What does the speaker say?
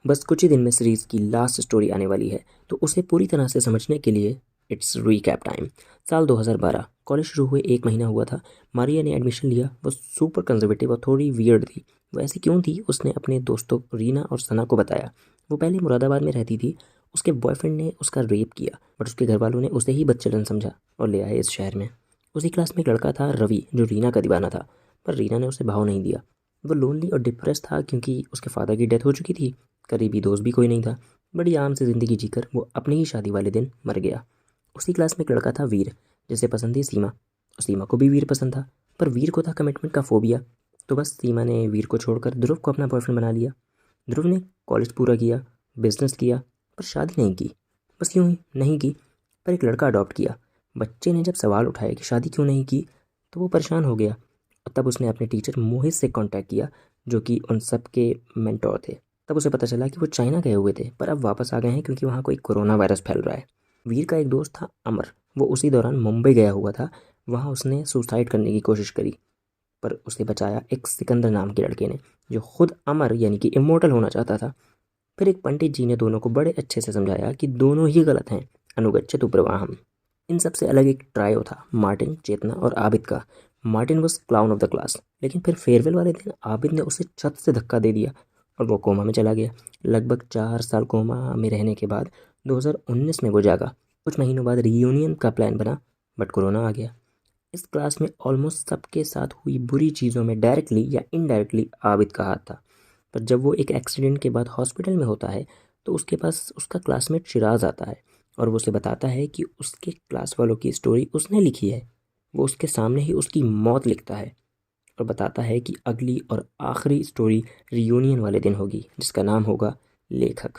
बस कुछ ही दिन में सीरीज़ की लास्ट स्टोरी आने वाली है, तो उसे पूरी तरह से समझने के लिए इट्स रीकैप टाइम। साल 2012, कॉलेज शुरू हुए 1 महीना हुआ था। मारिया ने एडमिशन लिया। वो सुपर कंजर्वेटिव और थोड़ी वियर्ड थी। वो ऐसी क्यों थी, उसने अपने दोस्तों रीना और सना को बताया। वो पहले मुरादाबाद में रहती थी। उसके बॉयफ्रेंड ने उसका रेप किया, बट उसके घर वालों ने उसे ही बदचलन समझा और ले आए इस शहर में। उसी क्लास में एक लड़का था, रवि, जो रीना का दीवाना था, पर रीना ने उसे भाव नहीं दिया। वो लोनली और डिप्रेस था क्योंकि उसके फादर की डेथ हो चुकी थी। करीबी दोस्त भी कोई नहीं था। बड़ी आराम से ज़िंदगी जीकर वो अपनी ही शादी वाले दिन मर गया। उसी क्लास में एक लड़का था, वीर, जिसे पसंद थी सीमा, और सीमा को भी वीर पसंद था। पर वीर को था कमिटमेंट का फोबिया। तो बस सीमा ने वीर को छोड़कर ध्रुव को अपना बॉयफ्रेंड बना लिया। ध्रुव ने कॉलेज पूरा किया, बिजनेस किया, पर शादी नहीं की। बस यूं ही नहीं की, पर एक लड़का अडॉप्ट किया। बच्चे ने जब सवाल उठाया कि शादी क्यों नहीं की, तो वो परेशान हो गया। और तब उसने अपने टीचर मोहित से कांटेक्ट किया, जो कि उन सब के मेंटोर थे। तब उसे पता चला कि वो चाइना गए हुए थे, पर अब वापस आ गए हैं क्योंकि वहाँ कोई कोरोना वायरस फैल रहा है। वीर का एक दोस्त था, अमर। वो उसी दौरान मुंबई गया हुआ था। वहाँ उसने सुसाइड करने की कोशिश करी, पर उसे बचाया एक सिकंदर नाम के लड़के ने, जो खुद अमर यानी कि इमोर्टल होना चाहता था। फिर एक पंडित जी ने दोनों को बड़े अच्छे से समझाया कि दोनों ही गलत हैं, अनुगच्छतु प्रवाहम। इन सबसे अलग एक ट्रायो था, मार्टिन, चेतना और आबिद का। Martin was clown of the class, लेकिन फिर फेयरवेल वाले दिन आबिद ने उसे छत से धक्का दे दिया और वो कोमा में चला गया। लगभग 4 साल कोमा में रहने के बाद 2019 में वो जागा। कुछ महीनों बाद रीयूनियन का प्लान बना, बट कोरोना आ गया। इस क्लास में ऑलमोस्ट सबके साथ हुई बुरी चीज़ों में डायरेक्टली या इनडायरेक्टली आबिद का हाथ था। पर जब वो एक एक्सीडेंट के बाद हॉस्पिटल में होता है, तो उसके पास उसका क्लासमेट शिराज आता है और वो उसे बताता है कि उसके क्लास वालों की स्टोरी उसने लिखी है। वो उसके सामने ही उसकी मौत लिखता है और बताता है कि अगली और आखिरी स्टोरी रियूनियन वाले दिन होगी, जिसका नाम होगा लेखक।